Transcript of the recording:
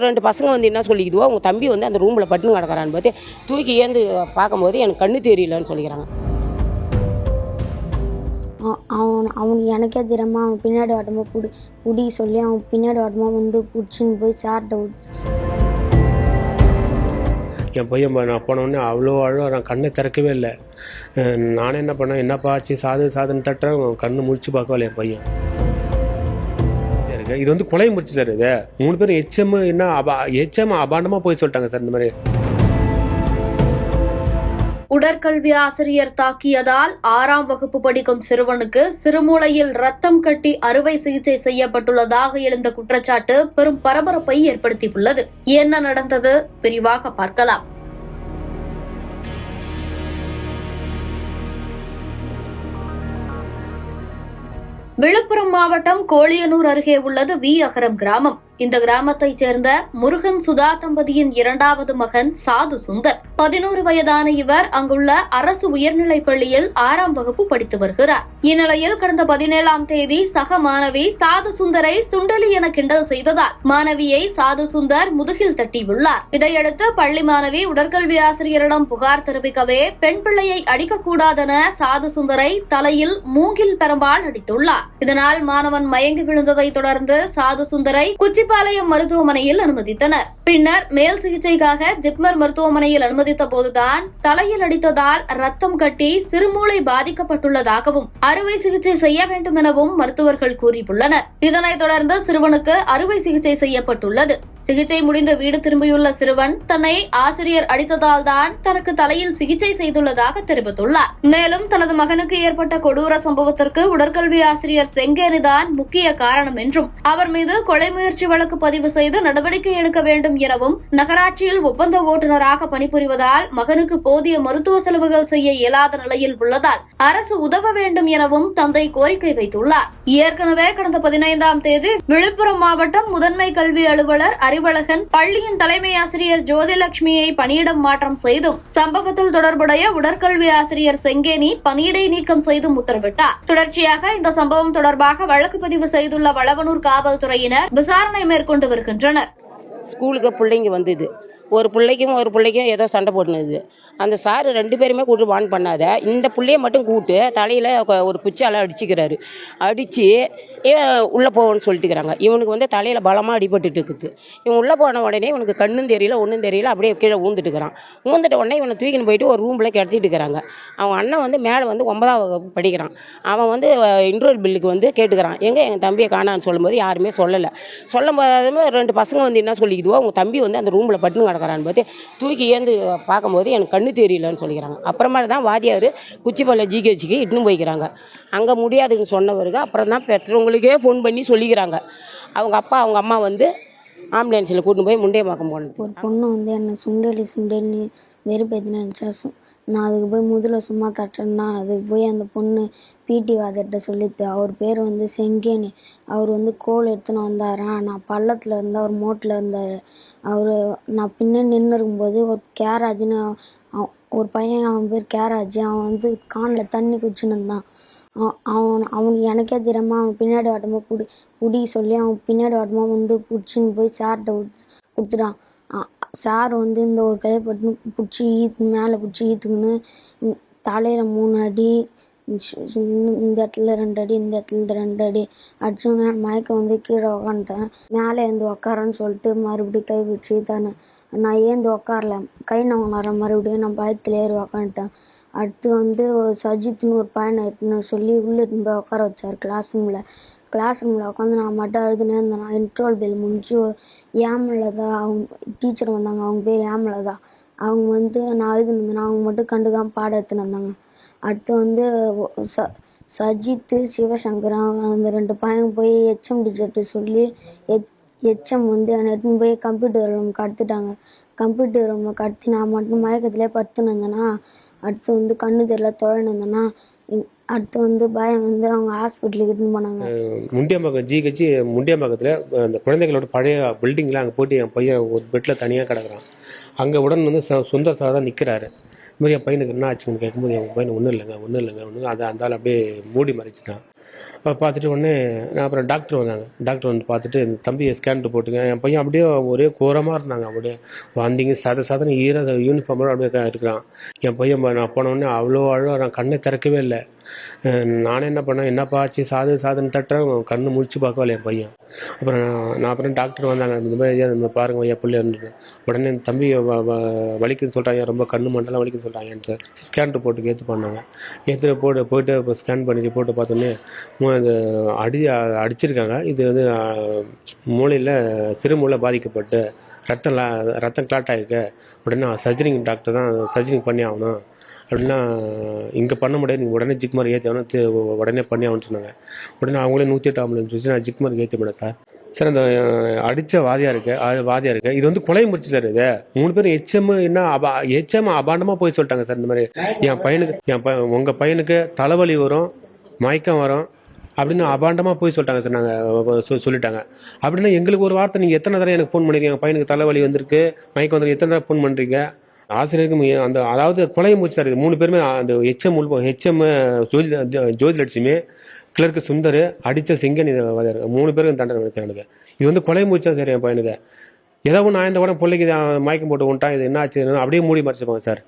2 பசங்க வந்து என்ன சொல்லிக்குதுவோ, உங்க தம்பி வந்து அந்த ரூமில் பட்டுன்னு கிடக்குறான்னு பார்த்து தூக்கி ஏந்து பார்க்கும்போது எனக்கு கண்ணு தெரியலன்னு சொல்லிக்கிறாங்க. அவனுக்கு எனக்கே தெரியாமல் அவன் பின்னாடி வாட்டமாக புடி சொல்லி அவன் பின்னாடி வாட்டமாக வந்து பிடிச்சின்னு போய் சார்ட்ட விட்டு. என் பையன் நான் போனோடனே அவ்வளோ அழுவ, நான் கண்ணை திறக்கவே இல்லை. நானே என்ன பண்ணேன், என்னப்பா ஆச்சு, சாதுன்னு தட்டுறேன், கண்ணு முடிச்சு பார்க்கல என் பையன். இது வந்து கொலை முடிச்சு சார். இது 3 பேர் எச்சம் அபாண்டமாக போய் சொல்லிட்டாங்க சார். இந்த மாதிரி உடற்கல்வி ஆசிரியர் தாக்கியதால் 6ஆம் வகுப்பு படிக்கும் சிறுவனுக்கு சிறுமூளையில் ரத்தம் கட்டி அறுவை சிகிச்சை செய்யப்பட்டுள்ளதாக எழுந்த குற்றச்சாட்டு பெரும் பரபரப்பை ஏற்படுத்தியுள்ளது. என்ன நடந்தது விரிவாக பார்க்கலாம். விழுப்புரம் மாவட்டம் கோழியனூர் அருகே உள்ளது வி அகரம் கிராமம். இந்த கிராமத்தைச் சேர்ந்த முருகன் சுதா தம்பதியின் 2வது மகன் சாது சுந்தர். 11 வயதான இவர் அங்குள்ள அரசு உயர்நிலைப் பள்ளியில் 6ஆம் வகுப்பு படித்து வருகிறார். இந்நிலையில் கடந்த 17ஆம் தேதி சக மாணவி சாது சுந்தரை சுண்டலி என கிண்டல் செய்ததால் மாணவியை சாது சுந்தர் முதுகில் தட்டியுள்ளார். இதையடுத்து பள்ளி மாணவி உடற்கல்வி ஆசிரியரிடம் புகார் தெரிவிக்கவே பெண் பிள்ளையை அடிக்கக்கூடாதென சாது சுந்தரை தலையில் மூங்கில் பெரம்பால் அடித்துள்ளார். இதனால் மாணவன் மயங்கி விழுந்ததை தொடர்ந்து சாது சுந்தரை குச்சிப்பாளையம் மருத்துவமனையில் அனுமதித்தனர். பின்னர் மேல் சிகிச்சைக்காக ஜிப்மர் மருத்துவமனையில் அனுமதித்த போதுதான் தலையில் அடித்ததால் ரத்தம் கட்டி சிறுமூளை பாதிக்கப்பட்டுள்ளதாகவும் அறுவை சிகிச்சை செய்ய வேண்டும் எனவும் மருத்துவர்கள் கூறியுள்ளனர். இதனைத் தொடர்ந்து சிறுவனுக்கு அறுவை சிகிச்சை செய்யப்பட்டுள்ளது. சிகிச்சை முடிந்த வீடு திரும்பியுள்ள சிறுவன் தன்னை ஆசிரியர் அடித்ததால் தான் தனக்கு தலையில் சிகிச்சை செய்துள்ளதாக தெரிவித்துள்ளார். மேலும் தனது மகனுக்கு ஏற்பட்ட கொடூர சம்பவத்திற்கு உடற்கல்வி ஆசிரியர் செங்கேனிதான் முக்கிய காரணம் என்றும் அவர் மீது கொலை முயற்சி வழக்கு பதிவு செய்து நடவடிக்கை எடுக்க வேண்டும் எனவும் நகராட்சியில் ஒப்பந்த ஓட்டுநராக பணிபுரிவதால் மகனுக்கு போதிய மருத்துவ செலவுகள் செய்ய இயலாத நிலையில் உள்ளதால் அரசு உதவ வேண்டும் எனவும் தந்தை கோரிக்கை வைத்துள்ளார். ஏற்கனவே கடந்த 15ஆம் தேதி விழுப்புரம் மாவட்டம் முதன்மை கல்வி அலுவலர் அறிவழகன் பள்ளியின் தலைமை ஆசிரியர் ஜோதிலட்சுமியை பணியிடம் மாற்றம் செய்தும் சம்பவத்தில் தொடர்புடைய உடற்கல்வி ஆசிரியர் செங்கேனி பணியிடை நீக்கம் செய்தும் உத்தரவிட்டார். தொடர்ச்சியாக இந்த சம்பவம் தொடர்பாக வழக்கு பதிவு செய்துள்ள வளவனூர் காவல்துறையினர் விசாரணை மேற்கொண்டு வருகின்றனர். ஸ்கூலுக்கு பிள்ளைங்க வந்தது, ஒரு பிள்ளைக்கும் ஏதோ சண்டை போட்டுனது. அந்த சார் 2 பேருமே கூட்டு வான் பண்ணாத, இந்த பிள்ளைய மட்டும் கூட்டு தலையில் ஒரு குச்சால அடிச்சுக்கிறாரு. அடித்து உள்ளே போவோன்னு சொல்லிட்டுக்கிறாங்க. இவனுக்கு வந்து தலையில் பலமாக அடிபட்டுட்டு இருக்குது. இவன் உள்ளே போன உடனே இவனுக்கு கண்ணும் தெரியல ஒன்றும் தெரியல, அப்படியே கீழே ஊந்துட்டுக்கிறான். ஊந்துட்ட உடனே இவனை தூக்கின்னு போயிட்டு ஒரு ரூமில் கிடத்திட்டு இருக்கிறாங்க. அவன் அண்ணன் வந்து மேலே வந்து 9ஆம் வகுப்பு படிக்கிறான். அவன் வந்து இன்டர்வல் பில்லுக்கு வந்து கேட்டுக்கிறான். எங்கள் தம்பியை காணான்னு சொல்லும்போது யாருமே சொல்லலை. சொல்லும்போது 2 பசங்க வந்து என்ன சொல்லிக்குதுவோ, உங்கள் தம்பி வந்து அந்த ரூமில் பட்டுன்னு கிடக்குறான்னு பார்த்து தூக்கி ஏந்து பார்க்கும்போது எனக்கு கண்ணு தெரியலன்னு சொல்லிக்கிறாங்க. அப்புறமா தான் வாதியார் குச்சிப்பாளையம் ஜிஹெச்சுக்கு இட்டுன்னு போய்க்கிறாங்க. அங்கே முடியாதுன்னு சொன்னவருக்கு அப்புறம் தான் பெற்றவங்களுக்கே ஃபோன் பண்ணி சொல்லிக்கிறாங்க. அவங்க அப்பா அவங்க அம்மா வந்து ஆம்புலன்ஸில் கூட்டின்னு போய் முண்டியம்பாக்கம் போனது. ஒரு பொண்ணு வந்து என்னை சுண்டலி வெறுப்பேற்றினா நினச்சா நான் அதுக்கு போய் முதல்ல சும்மா தட்டேன்னா அதுக்கு போய் அந்த பொண்ணு பிடி வாதர்கிட்ட சொல்லிட்டு, அவர் பேர் வந்து செங்கேனி. அவர் வந்து கோல் எடுத்துன்னு வந்தாரா, நான் பள்ளத்தில் இருந்தால் அவர் மோட்டில் இருந்தார். நான் பின்னாடி நின்று இருக்கும்போது ஒரு கேராஜ்னு ஒரு பையன், அவன் பேர் கேராஜ், அவன் வந்து கானில் தண்ணி குடிச்சுன்னு இருந்தான். அவனுக்கு எனக்கே தெரியாமல் அவன் பின்னாடி வாட்டமாக புடி சொல்லி அவன் பின்னாடி வாட்டமாக வந்து பிடிச்சின்னு போய் சார்ட்ட கொடுத்துட்டான். சார் வந்து இந்த ஒரு கையை பட்டு பிடிச்சி மேலே பிடிச்சி ஈத்துக்குன்னு தலையில் 3 அடி, இந்த இடத்துல 2 அடி, இந்த இடத்துல 2 அடி அடிச்சோன்னே மயக்கம் வந்து கீழே உக்காந்துட்டேன். மேலே ஏந்து உக்காரன்னு சொல்லிட்டு மறுபடியும் கை பிடிச்சி தானே நான் ஏந்து உக்காரல, கை நோங்கினார மறுபடியும் நான் பயத்தில் ஏறி உக்காந்துட்டேன். அடுத்து வந்து சஜித்னு ஒரு பையனை எடுத்துன்னு சொல்லி உள்ளே போய் உட்கார வச்சார் கிளாஸ் ரூமில் உட்காந்து நான் மட்டும் அழுதுனே இருந்தேன். நான் இன்ட்ரோல் பெல் முடிஞ்சு ஏமலதா அவங்க டீச்சர் வந்தாங்க, அவங்க பேர் ஏமலதா. அவங்க வந்து நான் அழுதுன்னு இருந்தேன், அவங்க மட்டும் கண்டுக்காமல் பாடம் எடுத்துன்னு வந்தாங்க. அடுத்து வந்து சஜித்து சிவசங்கர் அந்த 2 பையன் போய் ஹெச்எம் டீச்சர்கிட்ட சொல்லி ஹெச்எம் வந்து என்னை எடுத்துன்னு போய் கம்ப்யூட்டர் ரூம் கடத்திட்டாங்க. கம்ப்யூட்டர் ரூமில் கடத்தி நான் மட்டும் மயக்கத்திலே படுத்துன்னு இருந்தேன்னா, அடுத்து வந்து கண்ணு தெரியல தொலைன்னு இருந்தேன்னா, அடுத்து வந்து பயம் வந்து அவங்க ஹாஸ்பிட்டலுக்கு எடுத்துன்னு போனாங்க. முண்டியம்பாக்கம் ஜிஹெச் முண்டியம்பாக்கத்தில் அந்த குழந்தைகளோட பழைய பில்டிங்கில் அங்கே போய்ட்டு என் பையன் ஒரு பெட்டில் தனியாக கிடக்குறான். அங்கே உடன் வந்து சுந்தர் சார் தான் நிற்கிறாரு. இது மாதிரி என் பையனுக்கு என்ன ஆச்சுன்னு கேட்கும்போது என் பையன் ஒன்றும் இல்லைங்க அது அந்த ஆள் அப்படியே மூடி மறைச்சிட்டான். பார்த்துட்டு உடனே நான் அப்புறம் டாக்டர் வந்தாங்க. டாக்டர் வந்து பார்த்துட்டு இந்த தம்பியை ஸ்கேன் போட்டுங்க. என் பையன் அப்படியே ஒரே கோரமாக இருந்தாங்க. அப்படியே வந்தீங்க சாதாரண யூனிஃபார்மோட அப்படியே இருக்கிறான். என் பையன் நான் போனோடனே அவ்வளோ நான் கண்ணை திறக்கவே இல்லை. நானே என்ன பண்ணேன், என்னப்பா ஆச்சு சாதுன்னு தட்டுறேன், கண்ணு முழிச்சு பார்க்கல என் பையன். அப்புறம் டாக்டர் வந்தாங்க. இந்த மாதிரி இந்த பாருங்க ஐயா பிள்ளை இருந்தது. உடனே என் தம்பி வலிக்குதுன்னு சொல்கிறாங்க, ரொம்ப கண்ணு மண்டலம் வலிக்குதுன்னு சொல்கிறாங்க. ஸ்கேன் ரிப்போர்ட்டுக்கு ஏற்று பண்ணாங்க. போயிட்டு இப்போ ஸ்கேன் பண்ணி ரிப்போர்ட்டை பார்த்தோன்னே இது அடிச்சிருக்காங்க. இது வந்து மூளையில் சிறுமூளை பாதிக்கப்பட்டு ரத்தம் கிளாட் ஆகிருக்கு. உடனே டாக்டர் தான் சர்ஜரி பண்ணி ஆகணும் அப்படின்னா, இங்கே பண்ண முடியாது, நீங்கள் உடனே ஜிக்மர் ஏற்றி ஆகணும், உடனே பண்ணி ஆகணும்னு சொன்னாங்க. உடனே அவங்களே 108 ஆம்புலன்ஸ் வச்சு நான் ஜிக்மர் ஏற்றி பண்ணேன் சார். சார் அந்த அடித்த வாதியாக இருக்கு இது வந்து கொலை முறிச்சு சார். இது 3 பேரும் எச்எம் அபாண்டமாக போய் சொல்லிட்டாங்க சார். இந்த மாதிரி உங்கள் பையனுக்கு தலைவலி வரும், மயக்கம் வரும் அப்படின்னு அபாண்டமாக போய் சொல்லிட்டாங்க சார். நாங்கள் சொல்லிட்டாங்க அப்படின்னா எங்களுக்கு ஒரு வார்த்தை, நீங்கள் எத்தனை தடவை எனக்கு ஃபோன் பண்ணிருக்கீங்க, என் பையனுக்கு தலைவலி வந்திருக்கு, மயக்கம் வந்திருக்கு, எத்தனை தடவை ஃபோன் பண்ணுறீங்க? ஆசிரியருக்கு அந்த அதாவது கொலையை முடிச்சு சார். இது 3 பேருமே அந்த ஹெச்எம் ஜோதிலட்சுமி, கிளர்க்கு சுந்தர், அடித்த செங்கன், 3 பேருக்கு தண்டனை சார் எனக்கு. இது வந்து கொலை முடிச்சா சார் என் பையனுக்கு. ஏதாவது நான் இந்த கூட பிள்ளைக்கு மயக்கம் போட்டு விட்டான், இது என்ன ஆச்சு அப்படியே மூடி மறைச்சிருப்பாங்க சார்.